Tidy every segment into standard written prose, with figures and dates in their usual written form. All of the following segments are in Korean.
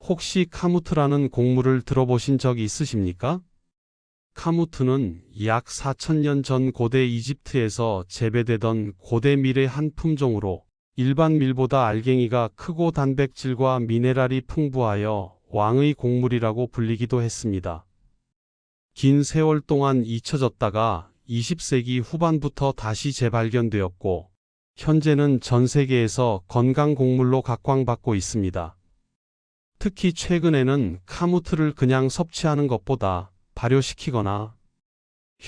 혹시 카무트라는 곡물을 들어보신 적 있으십니까? 카무트는 약 4000년 전 고대 이집트에서 재배되던 고대 밀의 한 품종으로 일반 밀보다 알갱이가 크고 단백질과 미네랄이 풍부하여 왕의 곡물이라고 불리기도 했습니다. 긴 세월 동안 잊혀졌다가 20세기 후반부터 다시 재발견되었고, 현재는 전 세계에서 건강 곡물로 각광받고 있습니다. 특히 최근에는 카무트를 그냥 섭취하는 것보다 발효시키거나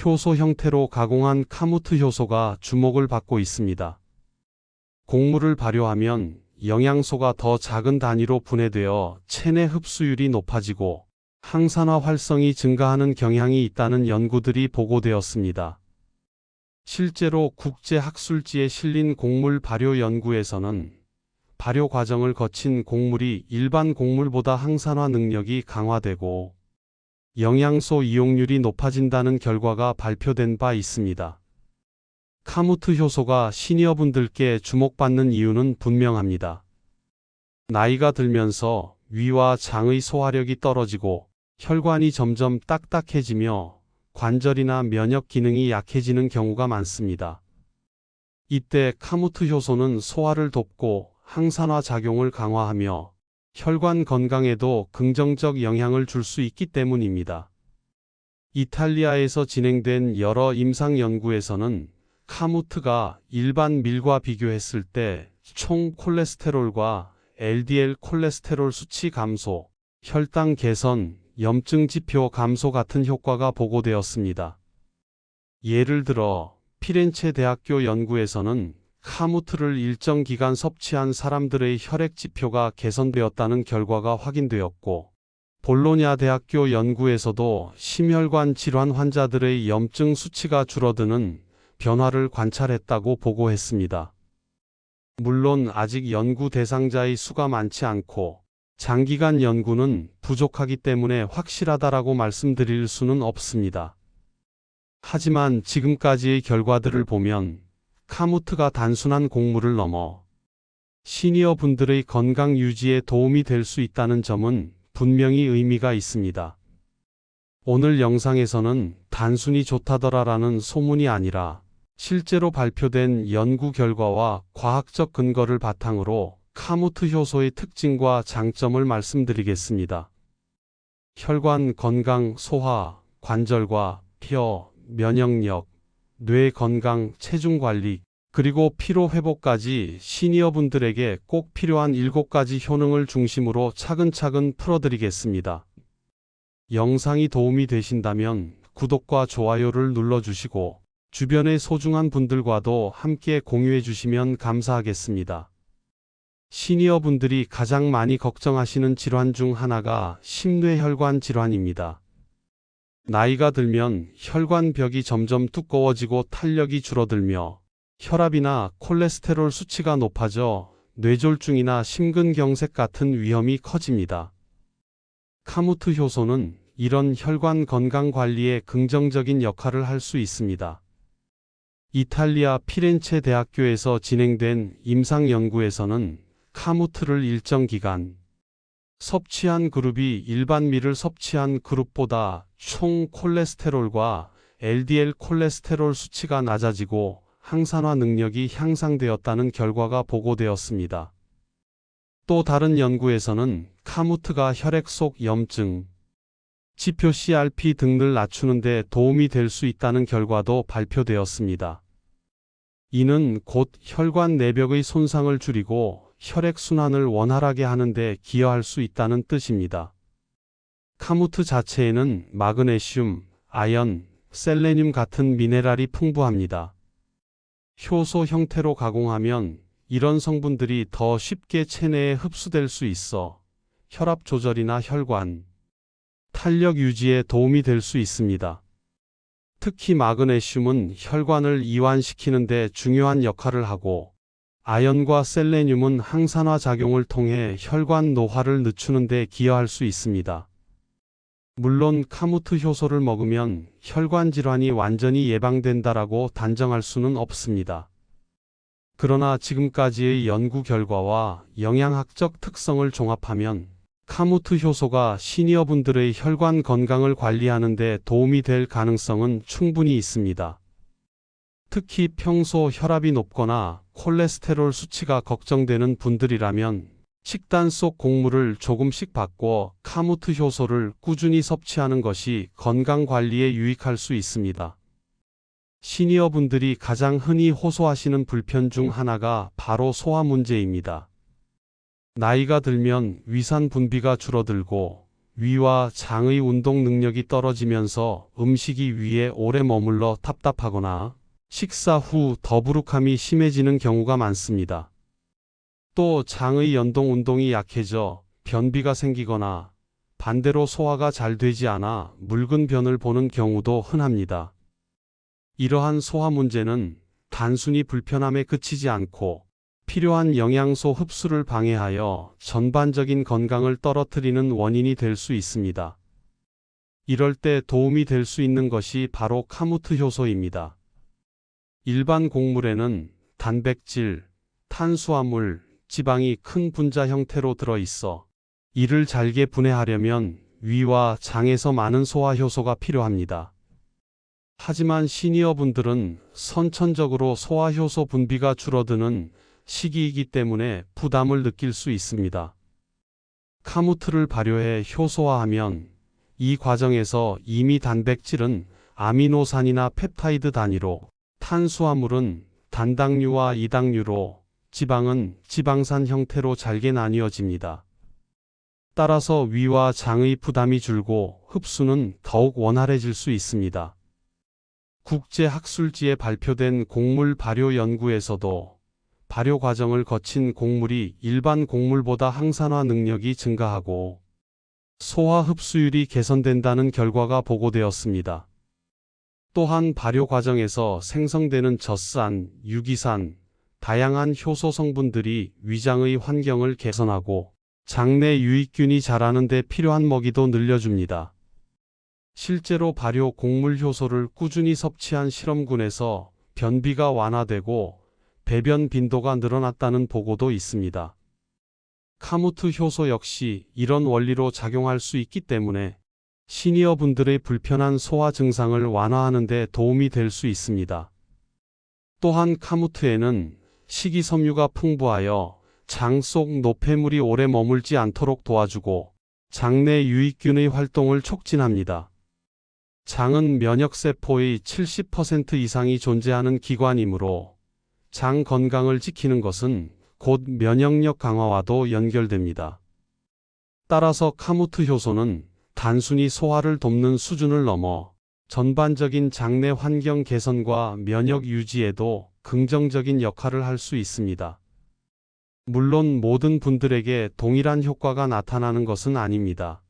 효소 형태로 가공한 카무트 효소가 주목을 받고 있습니다. 곡물을 발효하면 영양소가 더 작은 단위로 분해되어 체내 흡수율이 높아지고 항산화 활성이 증가하는 경향이 있다는 연구들이 보고되었습니다. 실제로 국제학술지에 실린 곡물 발효 연구에서는 발효 과정을 거친 곡물이 일반 곡물보다 항산화 능력이 강화되고 영양소 이용률이 높아진다는 결과가 발표된 바 있습니다. 카무트 효소가 시니어분들께 주목받는 이유는 분명합니다. 나이가 들면서 위와 장의 소화력이 떨어지고 혈관이 점점 딱딱해지며 관절이나 면역 기능이 약해지는 경우가 많습니다. 이때 카무트 효소는 소화를 돕고 항산화 작용을 강화하며 혈관 건강에도 긍정적 영향을 줄 수 있기 때문입니다. 이탈리아에서 진행된 여러 임상 연구에서는 카무트가 일반 밀과 비교했을 때 총 콜레스테롤과 LDL 콜레스테롤 수치 감소, 혈당 개선, 염증 지표 감소 같은 효과가 보고되었습니다. 예를 들어 피렌체 대학교 연구에서는 카무트를 일정 기간 섭취한 사람들의 혈액 지표가 개선되었다는 결과가 확인되었고, 볼로냐 대학교 연구에서도 심혈관 질환 환자들의 염증 수치가 줄어드는 변화를 관찰했다고 보고했습니다. 물론 아직 연구 대상자의 수가 많지 않고 장기간 연구는 부족하기 때문에 확실하다라고 말씀드릴 수는 없습니다. 하지만 지금까지의 결과들을 보면 카무트가 단순한 곡물을 넘어 시니어 분들의 건강 유지에 도움이 될 수 있다는 점은 분명히 의미가 있습니다. 오늘 영상에서는 단순히 좋다더라라는 소문이 아니라 실제로 발표된 연구 결과와 과학적 근거를 바탕으로 카무트 효소의 특징과 장점을 말씀드리겠습니다. 혈관 건강, 소화, 관절과 뼈, 면역력, 뇌 건강, 체중 관리, 그리고 피로 회복까지 시니어분들에게 꼭 필요한 7가지 효능을 중심으로 차근차근 풀어드리겠습니다. 영상이 도움이 되신다면 구독과 좋아요를 눌러주시고 주변의 소중한 분들과도 함께 공유해 주시면 감사하겠습니다. 시니어분들이 가장 많이 걱정하시는 질환 중 하나가 심뇌혈관 질환입니다. 나이가 들면 혈관벽이 점점 두꺼워지고 탄력이 줄어들며 혈압이나 콜레스테롤 수치가 높아져 뇌졸중이나 심근경색 같은 위험이 커집니다. 카무트 효소는 이런 혈관 건강 관리에 긍정적인 역할을 할 수 있습니다. 이탈리아 피렌체 대학교에서 진행된 임상 연구에서는 카무트를 일정 기간 섭취한 그룹이 일반 밀을 섭취한 그룹보다 총 콜레스테롤과 LDL 콜레스테롤 수치가 낮아지고 항산화 능력이 향상되었다는 결과가 보고되었습니다. 또 다른 연구에서는 카무트가 혈액 속 염증, 지표 CRP 등을 낮추는 데 도움이 될 수 있다는 결과도 발표되었습니다. 이는 곧 혈관 내벽의 손상을 줄이고 혈액순환을 원활하게 하는 데 기여할 수 있다는 뜻입니다. 카무트 자체에는 마그네슘, 아연, 셀레늄 같은 미네랄이 풍부합니다. 효소 형태로 가공하면 이런 성분들이 더 쉽게 체내에 흡수될 수 있어 혈압 조절이나 혈관, 탄력 유지에 도움이 될 수 있습니다. 특히 마그네슘은 혈관을 이완시키는 데 중요한 역할을 하고 아연과 셀레늄은 항산화 작용을 통해 혈관 노화를 늦추는 데 기여할 수 있습니다. 물론 카무트 효소를 먹으면 혈관 질환이 완전히 예방된다라고 단정할 수는 없습니다. 그러나 지금까지의 연구 결과와 영양학적 특성을 종합하면 카무트 효소가 시니어분들의 혈관 건강을 관리하는 데 도움이 될 가능성은 충분히 있습니다. 특히 평소 혈압이 높거나 콜레스테롤 수치가 걱정되는 분들이라면 식단 속 곡물을 조금씩 바꿔 카무트 효소를 꾸준히 섭취하는 것이 건강 관리에 유익할 수 있습니다. 시니어분들이 가장 흔히 호소하시는 불편 중 하나가 바로 소화 문제입니다. 나이가 들면 위산 분비가 줄어들고 위와 장의 운동 능력이 떨어지면서 음식이 위에 오래 머물러 답답하거나 식사 후 더부룩함이 심해지는 경우가 많습니다. 또 장의 연동 운동이 약해져 변비가 생기거나 반대로 소화가 잘 되지 않아 묽은 변을 보는 경우도 흔합니다. 이러한 소화 문제는 단순히 불편함에 그치지 않고 필요한 영양소 흡수를 방해하여 전반적인 건강을 떨어뜨리는 원인이 될 수 있습니다. 이럴 때 도움이 될 수 있는 것이 바로 카무트 효소입니다. 일반 곡물에는 단백질, 탄수화물, 지방이 큰 분자 형태로 들어있어 이를 잘게 분해하려면 위와 장에서 많은 소화 효소가 필요합니다. 하지만 시니어분들은 선천적으로 소화 효소 분비가 줄어드는 시기이기 때문에 부담을 느낄 수 있습니다. 카무트를 발효해 효소화하면 이 과정에서 이미 단백질은 아미노산이나 펩타이드 단위로, 탄수화물은 단당류와 이당류로, 지방은 지방산 형태로 잘게 나뉘어집니다. 따라서 위와 장의 부담이 줄고 흡수는 더욱 원활해질 수 있습니다. 국제학술지에 발표된 곡물 발효 연구에서도 발효 과정을 거친 곡물이 일반 곡물보다 항산화 능력이 증가하고 소화 흡수율이 개선된다는 결과가 보고되었습니다. 또한 발효 과정에서 생성되는 젖산, 유기산, 다양한 효소 성분들이 위장의 환경을 개선하고 장내 유익균이 자라는 데 필요한 먹이도 늘려줍니다. 실제로 발효 곡물 효소를 꾸준히 섭취한 실험군에서 변비가 완화되고 배변 빈도가 늘어났다는 보고도 있습니다. 카무트 효소 역시 이런 원리로 작용할 수 있기 때문에 시니어분들의 불편한 소화 증상을 완화하는 데 도움이 될 수 있습니다. 또한 카무트에는 식이섬유가 풍부하여 장 속 노폐물이 오래 머물지 않도록 도와주고 장내 유익균의 활동을 촉진합니다. 장은 면역세포의 70% 이상이 존재하는 기관이므로 장 건강을 지키는 것은 곧 면역력 강화와도 연결됩니다. 따라서 카무트 효소는 단순히 소화를 돕는 수준을 넘어 전반적인 장내 환경 개선과 면역 유지에도 긍정적인 역할을 할 수 있습니다. 물론 모든 분들에게 동일한 효과가 나타나는 것은 아닙니다.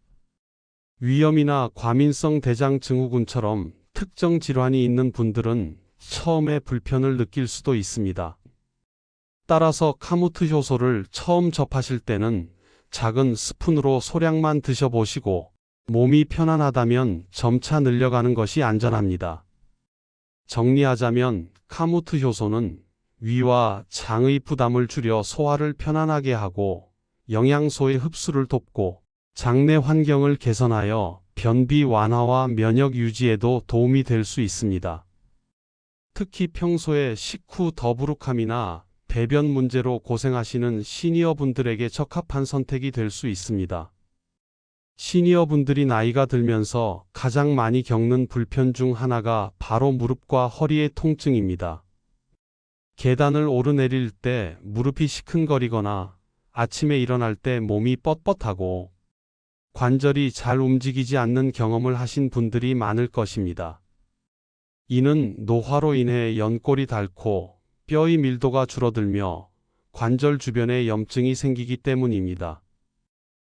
위염이나 과민성 대장 증후군처럼 특정 질환이 있는 분들은 처음에 불편을 느낄 수도 있습니다. 따라서 카무트 효소를 처음 접하실 때는 작은 스푼으로 소량만 드셔보시고 몸이 편안하다면 점차 늘려가는 것이 안전합니다. 정리하자면 카무트 효소는 위와 장의 부담을 줄여 소화를 편안하게 하고 영양소의 흡수를 돕고 장내 환경을 개선하여 변비 완화와 면역 유지에도 도움이 될 수 있습니다. 특히 평소에 식후 더부룩함이나 배변 문제로 고생하시는 시니어분들에게 적합한 선택이 될 수 있습니다. 시니어분들이 나이가 들면서 가장 많이 겪는 불편 중 하나가 바로 무릎과 허리의 통증입니다. 계단을 오르내릴 때 무릎이 시큰거리거나 아침에 일어날 때 몸이 뻣뻣하고 관절이 잘 움직이지 않는 경험을 하신 분들이 많을 것입니다. 이는 노화로 인해 연골이 닳고 뼈의 밀도가 줄어들며 관절 주변에 염증이 생기기 때문입니다.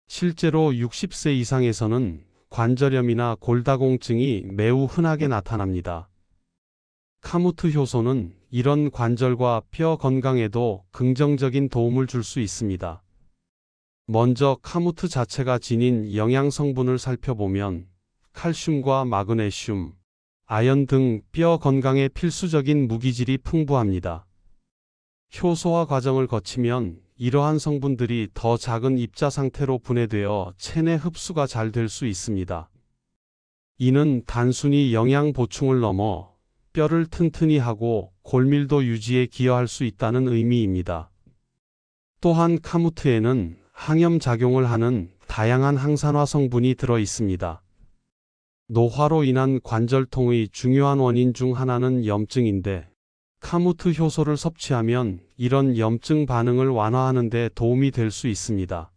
실제로 60세 이상에서는 관절염이나 골다공증이 매우 흔하게 나타납니다. 카무트 효소는 이런 관절과 뼈 건강에도 긍정적인 도움을 줄 수 있습니다. 먼저 카무트 자체가 지닌 영양 성분을 살펴보면 칼슘과 마그네슘, 아연 등 뼈 건강에 필수적인 무기질이 풍부합니다. 효소화 과정을 거치면 이러한 성분들이 더 작은 입자 상태로 분해되어 체내 흡수가 잘 될 수 있습니다. 이는 단순히 영양 보충을 넘어 뼈를 튼튼히 하고 골밀도 유지에 기여할 수 있다는 의미입니다. 또한 카무트에는 항염작용을 하는 다양한 항산화 성분이 들어 있습니다. 노화로 인한 관절통의 중요한 원인 중 하나는 염증인데, 카무트 효소를 섭취하면 이런 염증 반응을 완화하는 데 도움이 될 수 있습니다.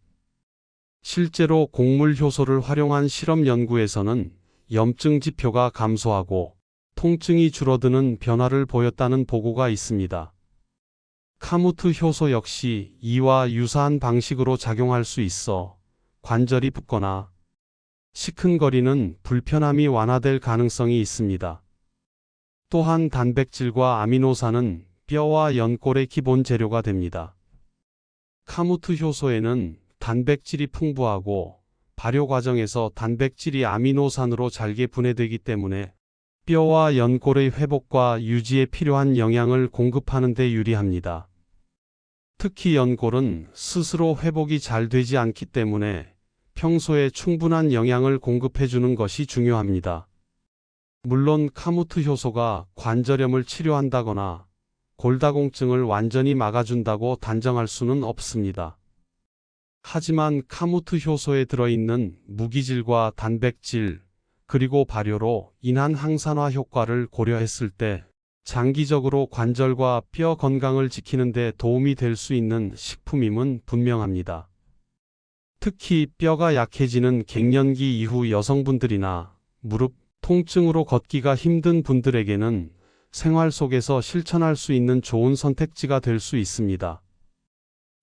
실제로 곡물 효소를 활용한 실험 연구에서는 염증 지표가 감소하고 통증이 줄어드는 변화를 보였다는 보고가 있습니다. 카무트 효소 역시 이와 유사한 방식으로 작용할 수 있어 관절이 붓거나 시큰거리는 불편함이 완화될 가능성이 있습니다. 또한 단백질과 아미노산은 뼈와 연골의 기본 재료가 됩니다. 카무트 효소에는 단백질이 풍부하고 발효 과정에서 단백질이 아미노산으로 잘게 분해되기 때문에 뼈와 연골의 회복과 유지에 필요한 영양을 공급하는 데 유리합니다. 특히 연골은 스스로 회복이 잘 되지 않기 때문에 평소에 충분한 영양을 공급해주는 것이 중요합니다. 물론 카무트 효소가 관절염을 치료한다거나 골다공증을 완전히 막아준다고 단정할 수는 없습니다. 하지만 카무트 효소에 들어있는 무기질과 단백질, 그리고 발효로 인한 항산화 효과를 고려했을 때 장기적으로 관절과 뼈 건강을 지키는 데 도움이 될 수 있는 식품임은 분명합니다. 특히 뼈가 약해지는 갱년기 이후 여성분들이나 무릎 통증으로 걷기가 힘든 분들에게는 생활 속에서 실천할 수 있는 좋은 선택지가 될 수 있습니다.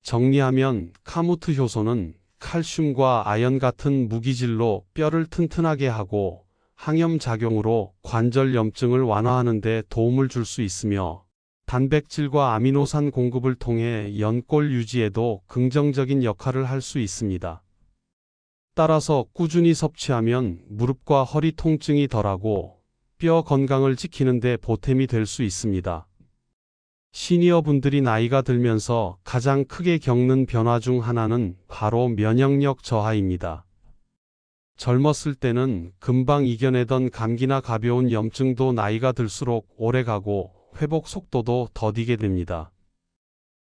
정리하면 카무트 효소는 칼슘과 아연 같은 무기질로 뼈를 튼튼하게 하고 항염작용으로 관절 염증을 완화하는 데 도움을 줄 수 있으며, 단백질과 아미노산 공급을 통해 연골 유지에도 긍정적인 역할을 할 수 있습니다. 따라서 꾸준히 섭취하면 무릎과 허리 통증이 덜하고 뼈 건강을 지키는 데 보탬이 될 수 있습니다. 시니어분들이 나이가 들면서 가장 크게 겪는 변화 중 하나는 바로 면역력 저하입니다. 젊었을 때는 금방 이겨내던 감기나 가벼운 염증도 나이가 들수록 오래가고 회복 속도도 더디게 됩니다.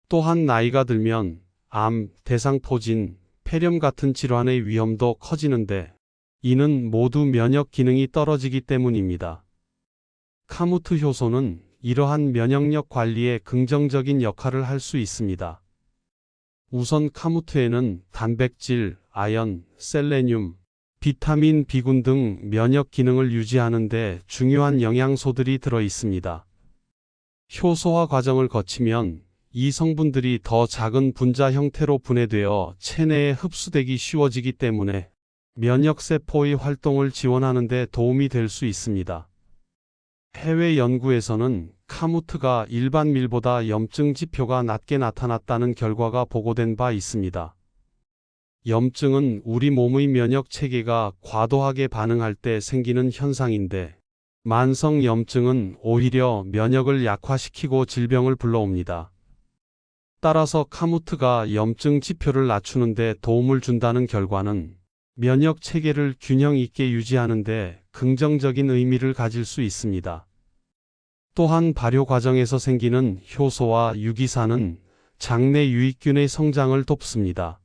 또한 나이가 들면 암, 대상포진, 폐렴 같은 질환의 위험도 커지는데, 이는 모두 면역 기능이 떨어지기 때문입니다. 카무트 효소는 이러한 면역력 관리에 긍정적인 역할을 할 수 있습니다. 우선 카무트에는 단백질, 아연, 셀레늄, 비타민 B군 등 면역 기능을 유지하는 데 중요한 영양소들이 들어 있습니다. 효소화 과정을 거치면 이 성분들이 더 작은 분자 형태로 분해되어 체내에 흡수되기 쉬워지기 때문에 면역세포의 활동을 지원하는 데 도움이 될 수 있습니다. 해외 연구에서는 카무트가 일반 밀보다 염증 지표가 낮게 나타났다는 결과가 보고된 바 있습니다. 염증은 우리 몸의 면역 체계가 과도하게 반응할 때 생기는 현상인데, 만성 염증은 오히려 면역을 약화시키고 질병을 불러옵니다. 따라서 카무트가 염증 지표를 낮추는 데 도움을 준다는 결과는 면역 체계를 균형 있게 유지하는 데 긍정적인 의미를 가질 수 있습니다. 또한 발효 과정에서 생기는 효소와 유기산은 장내 유익균의 성장을 돕습니다.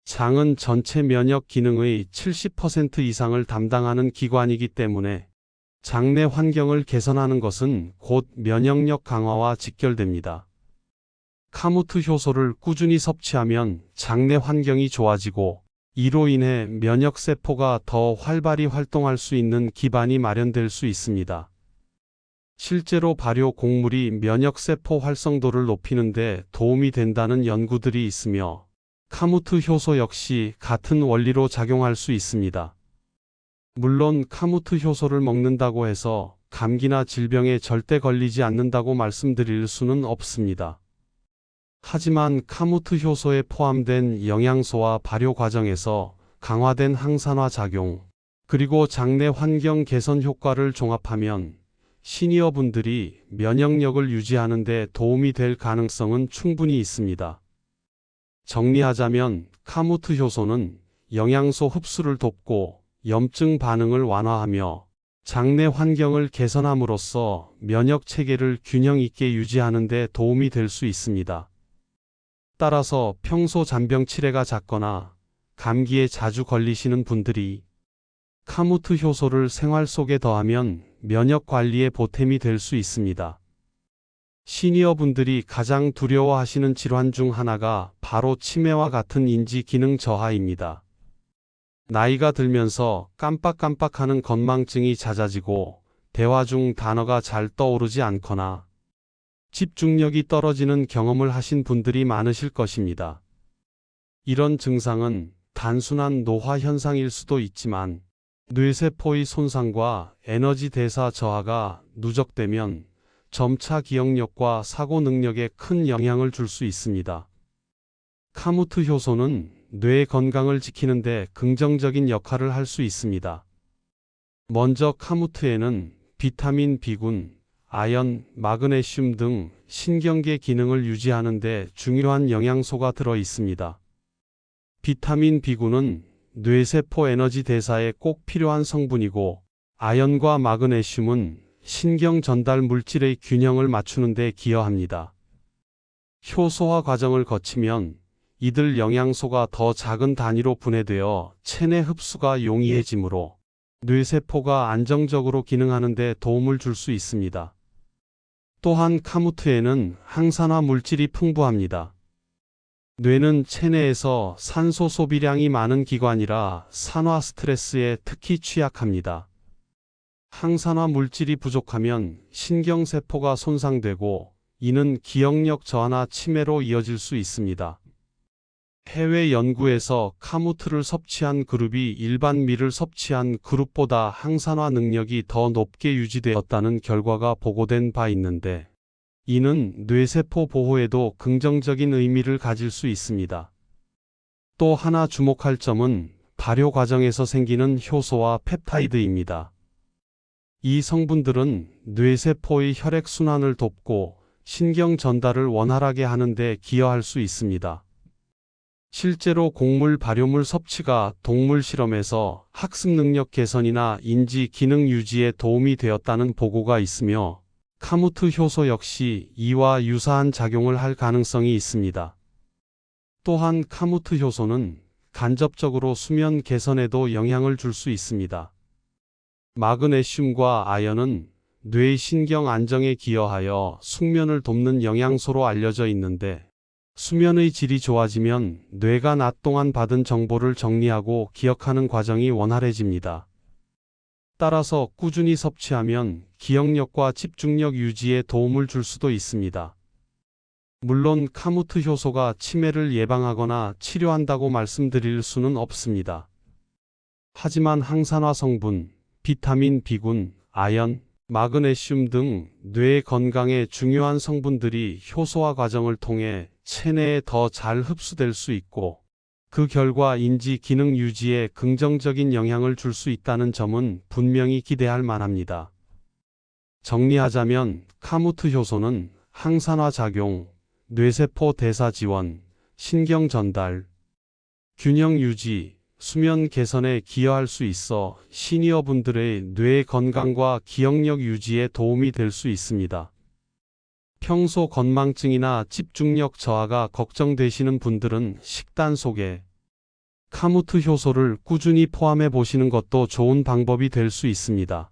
장은 전체 면역 기능의 70% 이상을 담당하는 기관이기 때문에 장내 환경을 개선하는 것은 곧 면역력 강화와 직결됩니다. 카무트 효소를 꾸준히 섭취하면 장내 환경이 좋아지고, 이로 인해 면역세포가 더 활발히 활동할 수 있는 기반이 마련될 수 있습니다. 실제로 발효 곡물이 면역세포 활성도를 높이는 데 도움이 된다는 연구들이 있으며, 카무트 효소 역시 같은 원리로 작용할 수 있습니다. 물론 카무트 효소를 먹는다고 해서 감기나 질병에 절대 걸리지 않는다고 말씀드릴 수는 없습니다. 하지만 카무트 효소에 포함된 영양소와 발효 과정에서 강화된 항산화 작용, 그리고 장내 환경 개선 효과를 종합하면 시니어분들이 면역력을 유지하는 데 도움이 될 가능성은 충분히 있습니다. 정리하자면 카무트 효소는 영양소 흡수를 돕고 염증 반응을 완화하며 장내 환경을 개선함으로써 면역 체계를 균형 있게 유지하는 데 도움이 될 수 있습니다. 따라서 평소 잔병 치레가 잦거나 감기에 자주 걸리시는 분들이 카무트 효소를 생활 속에 더하면 면역 관리에 보탬이 될 수 있습니다. 시니어분들이 가장 두려워하시는 질환 중 하나가 바로 치매와 같은 인지 기능 저하입니다. 나이가 들면서 깜빡깜빡하는 건망증이 잦아지고 대화 중 단어가 잘 떠오르지 않거나 집중력이 떨어지는 경험을 하신 분들이 많으실 것입니다. 이런 증상은 단순한 노화 현상일 수도 있지만 뇌세포의 손상과 에너지 대사 저하가 누적되면 점차 기억력과 사고 능력에 큰 영향을 줄 수 있습니다. 카무트 효소는 뇌 건강을 지키는 데 긍정적인 역할을 할 수 있습니다. 먼저 카무트에는 비타민 B군, 아연, 마그네슘 등 신경계 기능을 유지하는 데 중요한 영양소가 들어 있습니다. 비타민 B군은 뇌세포 에너지 대사에 꼭 필요한 성분이고, 아연과 마그네슘은 신경 전달 물질의 균형을 맞추는 데 기여합니다. 효소화 과정을 거치면 이들 영양소가 더 작은 단위로 분해되어 체내 흡수가 용이해지므로 뇌세포가 안정적으로 기능하는 데 도움을 줄 수 있습니다. 또한 카무트에는 항산화 물질이 풍부합니다. 뇌는 체내에서 산소 소비량이 많은 기관이라 산화 스트레스에 특히 취약합니다. 항산화 물질이 부족하면 신경세포가 손상되고 이는 기억력 저하나 치매로 이어질 수 있습니다. 해외 연구에서 카무트를 섭취한 그룹이 일반 밀을 섭취한 그룹보다 항산화 능력이 더 높게 유지되었다는 결과가 보고된 바 있는데, 이는 뇌세포 보호에도 긍정적인 의미를 가질 수 있습니다. 또 하나 주목할 점은 발효 과정에서 생기는 효소와 펩타이드입니다. 이 성분들은 뇌세포의 혈액순환을 돕고 신경 전달을 원활하게 하는 데 기여할 수 있습니다. 실제로 곡물 발효물 섭취가 동물 실험에서 학습 능력 개선이나 인지 기능 유지에 도움이 되었다는 보고가 있으며, 카무트 효소 역시 이와 유사한 작용을 할 가능성이 있습니다. 또한 카무트 효소는 간접적으로 수면 개선에도 영향을 줄 수 있습니다. 마그네슘과 아연은 뇌 신경 안정에 기여하여 숙면을 돕는 영양소로 알려져 있는데, 수면의 질이 좋아지면 뇌가 낮 동안 받은 정보를 정리하고 기억하는 과정이 원활해집니다. 따라서 꾸준히 섭취하면 기억력과 집중력 유지에 도움을 줄 수도 있습니다. 물론 카무트 효소가 치매를 예방하거나 치료한다고 말씀드릴 수는 없습니다. 하지만 항산화 성분, 비타민 B군, 아연, 마그네슘 등 뇌 건강에 중요한 성분들이 효소화 과정을 통해 체내에 더 잘 흡수될 수 있고, 그 결과 인지 기능 유지에 긍정적인 영향을 줄 수 있다는 점은 분명히 기대할 만합니다. 정리하자면 카무트 효소는 항산화 작용, 뇌세포 대사 지원, 신경 전달, 균형 유지, 수면 개선에 기여할 수 있어 시니어분들의 뇌 건강과 기억력 유지에 도움이 될 수 있습니다. 평소 건망증이나 집중력 저하가 걱정되시는 분들은 식단 속에 카무트 효소를 꾸준히 포함해 보시는 것도 좋은 방법이 될 수 있습니다.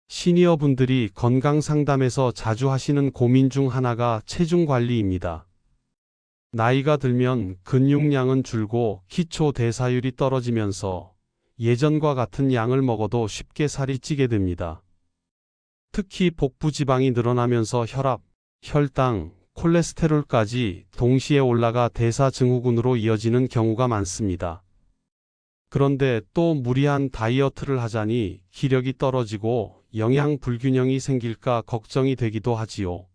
시니어분들이 건강 상담에서 자주 하시는 고민 중 하나가 체중 관리입니다. 나이가 들면 근육량은 줄고 기초 대사율이 떨어지면서 예전과 같은 양을 먹어도 쉽게 살이 찌게 됩니다. 특히 복부 지방이 늘어나면서 혈압, 혈당, 콜레스테롤까지 동시에 올라가 대사 증후군으로 이어지는 경우가 많습니다. 그런데 또 무리한 다이어트를 하자니 기력이 떨어지고 영양 불균형이 생길까 걱정이 되기도 하지요.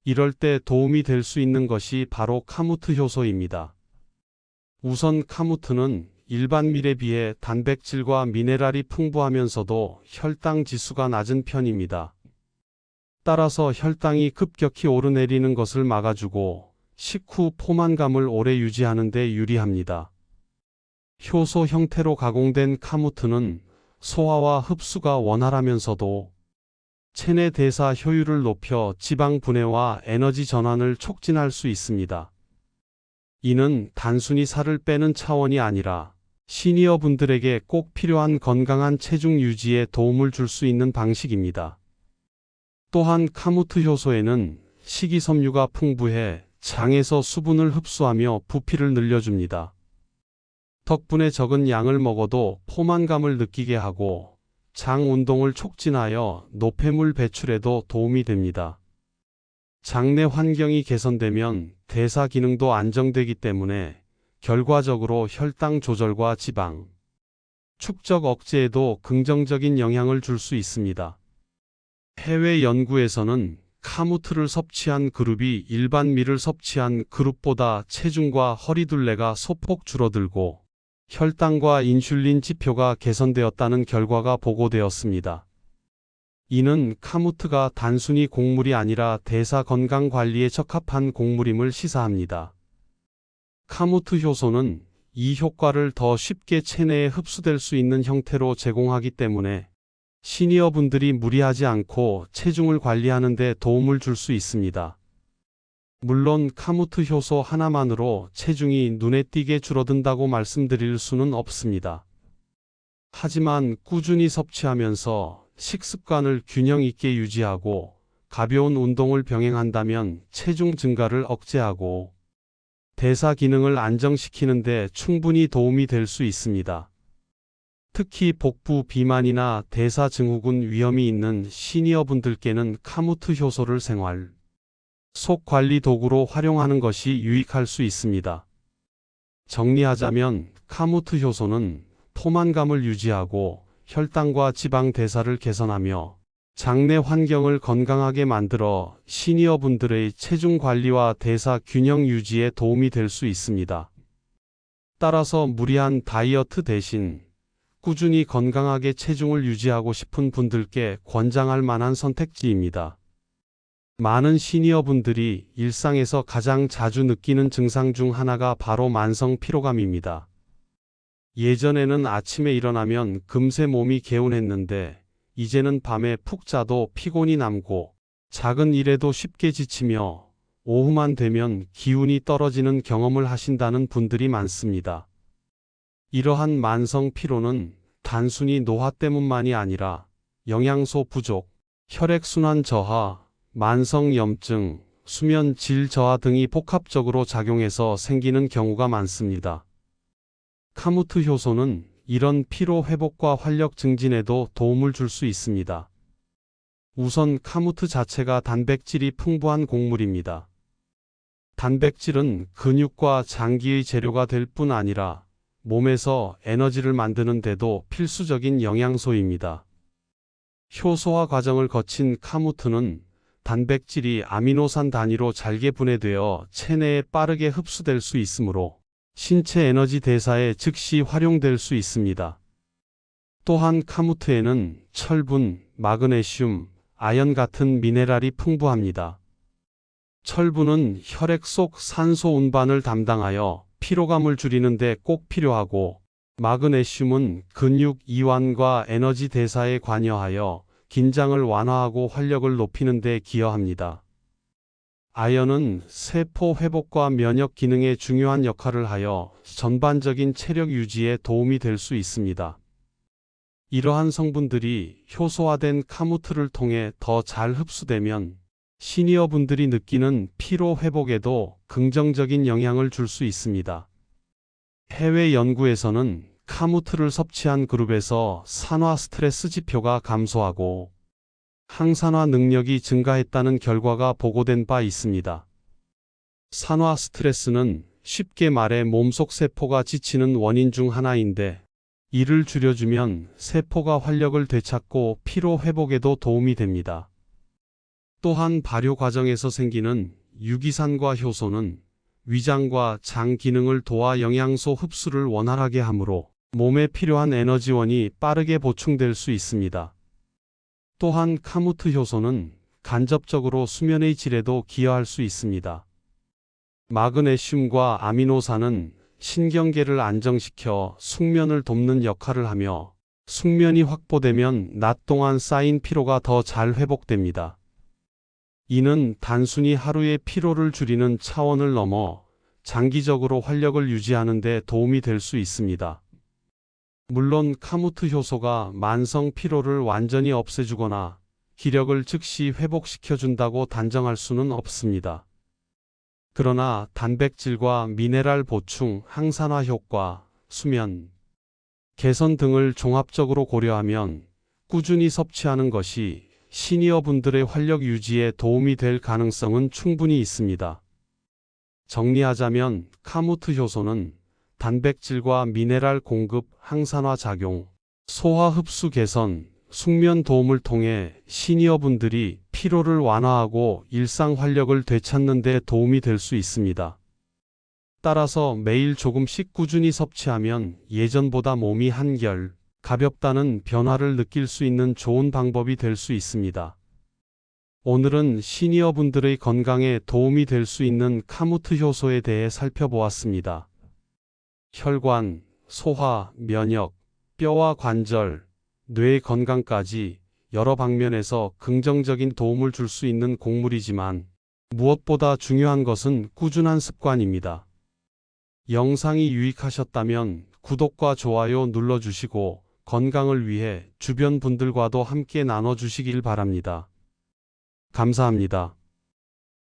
이럴 때 도움이 될 수 있는 것이 바로 카무트 효소입니다. 우선 카무트는 일반 밀에 비해 단백질과 미네랄이 풍부하면서도 혈당 지수가 낮은 편입니다. 따라서 혈당이 급격히 오르내리는 것을 막아주고 식후 포만감을 오래 유지하는 데 유리합니다. 효소 형태로 가공된 카무트는 소화와 흡수가 원활하면서도 체내 대사 효율을 높여 지방 분해와 에너지 전환을 촉진할 수 있습니다. 이는 단순히 살을 빼는 차원이 아니라 시니어 분들에게 꼭 필요한 건강한 체중 유지에 도움을 줄 수 있는 방식입니다. 또한 카무트 효소에는 식이섬유가 풍부해 장에서 수분을 흡수하며 부피를 늘려줍니다. 덕분에 적은 양을 먹어도 포만감을 느끼게 하고 장 운동을 촉진하여 노폐물 배출에도 도움이 됩니다. 장내 환경이 개선되면 대사 기능도 안정되기 때문에 결과적으로 혈당 조절과 지방 축적 억제에도 긍정적인 영향을 줄 수 있습니다. 해외 연구에서는 카무트를 섭취한 그룹이 일반 밀을 섭취한 그룹보다 체중과 허리둘레가 소폭 줄어들고 혈당과 인슐린 지표가 개선되었다는 결과가 보고되었습니다. 이는 카무트가 단순히 곡물이 아니라 대사 건강 관리에 적합한 곡물임을 시사합니다. 카무트 효소는 이 효과를 더 쉽게 체내에 흡수될 수 있는 형태로 제공하기 때문에 시니어 분들이 무리하지 않고 체중을 관리하는 데 도움을 줄 수 있습니다. 물론 카무트 효소 하나만으로 체중이 눈에 띄게 줄어든다고 말씀드릴 수는 없습니다. 하지만 꾸준히 섭취하면서 식습관을 균형 있게 유지하고 가벼운 운동을 병행한다면 체중 증가를 억제하고 대사 기능을 안정시키는 데 충분히 도움이 될 수 있습니다. 특히 복부 비만이나 대사 증후군 위험이 있는 시니어 분들께는 카무트 효소를 생활 속 관리 도구로 활용하는 것이 유익할 수 있습니다. 정리하자면 카무트 효소는 포만감을 유지하고 혈당과 지방 대사를 개선하며 장내 환경을 건강하게 만들어 시니어 분들의 체중 관리와 대사 균형 유지에 도움이 될 수 있습니다. 따라서 무리한 다이어트 대신 꾸준히 건강하게 체중을 유지하고 싶은 분들께 권장할 만한 선택지입니다. 많은 시니어 분들이 일상에서 가장 자주 느끼는 증상 중 하나가 바로 만성 피로감입니다. 예전에는 아침에 일어나면 금세 몸이 개운했는데 이제는 밤에 푹 자도 피곤이 남고 작은 일에도 쉽게 지치며 오후만 되면 기운이 떨어지는 경험을 하신다는 분들이 많습니다. 이러한 만성 피로는 단순히 노화 때문만이 아니라 영양소 부족, 혈액순환 저하, 만성 염증, 수면 질 저하 등이 복합적으로 작용해서 생기는 경우가 많습니다. 카무트 효소는 이런 피로 회복과 활력 증진에도 도움을 줄 수 있습니다. 우선 카무트 자체가 단백질이 풍부한 곡물입니다. 단백질은 근육과 장기의 재료가 될 뿐 아니라 몸에서 에너지를 만드는 데도 필수적인 영양소입니다. 효소화 과정을 거친 카무트는 단백질이 아미노산 단위로 잘게 분해되어 체내에 빠르게 흡수될 수 있으므로 신체 에너지 대사에 즉시 활용될 수 있습니다. 또한 카무트에는 철분, 마그네슘, 아연 같은 미네랄이 풍부합니다. 철분은 혈액 속 산소 운반을 담당하여 피로감을 줄이는 데 꼭 필요하고, 마그네슘은 근육 이완과 에너지 대사에 관여하여 긴장을 완화하고 활력을 높이는 데 기여합니다. 아연은 세포 회복과 면역 기능에 중요한 역할을 하여 전반적인 체력 유지에 도움이 될 수 있습니다. 이러한 성분들이 효소화된 카무트를 통해 더 잘 흡수되면 시니어 분들이 느끼는 피로 회복에도 긍정적인 영향을 줄 수 있습니다. 해외 연구에서는 카무트를 섭취한 그룹에서 산화 스트레스 지표가 감소하고 항산화 능력이 증가했다는 결과가 보고된 바 있습니다. 산화 스트레스는 쉽게 말해 몸속 세포가 지치는 원인 중 하나인데, 이를 줄여주면 세포가 활력을 되찾고 피로 회복에도 도움이 됩니다. 또한 발효 과정에서 생기는 유기산과 효소는 위장과 장 기능을 도와 영양소 흡수를 원활하게 하므로 몸에 필요한 에너지원이 빠르게 보충될 수 있습니다. 또한 카무트 효소는 간접적으로 수면의 질에도 기여할 수 있습니다. 마그네슘과 아미노산은 신경계를 안정시켜 숙면을 돕는 역할을 하며 숙면이 확보되면 낮 동안 쌓인 피로가 더 잘 회복됩니다. 이는 단순히 하루의 피로를 줄이는 차원을 넘어 장기적으로 활력을 유지하는 데 도움이 될 수 있습니다. 물론 카무트 효소가 만성 피로를 완전히 없애주거나 기력을 즉시 회복시켜준다고 단정할 수는 없습니다. 그러나 단백질과 미네랄 보충, 항산화 효과, 수면 개선 등을 종합적으로 고려하면 꾸준히 섭취하는 것이 시니어분들의 활력 유지에 도움이 될 가능성은 충분히 있습니다. 정리하자면 카무트 효소는 단백질과 미네랄 공급, 항산화 작용, 소화 흡수 개선, 숙면 도움을 통해 시니어분들이 피로를 완화하고 일상 활력을 되찾는 데 도움이 될 수 있습니다. 따라서 매일 조금씩 꾸준히 섭취하면 예전보다 몸이 한결 가볍다는 변화를 느낄 수 있는 좋은 방법이 될 수 있습니다. 오늘은 시니어분들의 건강에 도움이 될 수 있는 카무트 효소에 대해 살펴보았습니다. 혈관, 소화, 면역, 뼈와 관절, 뇌 건강까지 여러 방면에서 긍정적인 도움을 줄 수 있는 곡물이지만 무엇보다 중요한 것은 꾸준한 습관입니다. 영상이 유익하셨다면 구독과 좋아요 눌러주시고 건강을 위해 주변 분들과도 함께 나눠주시길 바랍니다. 감사합니다.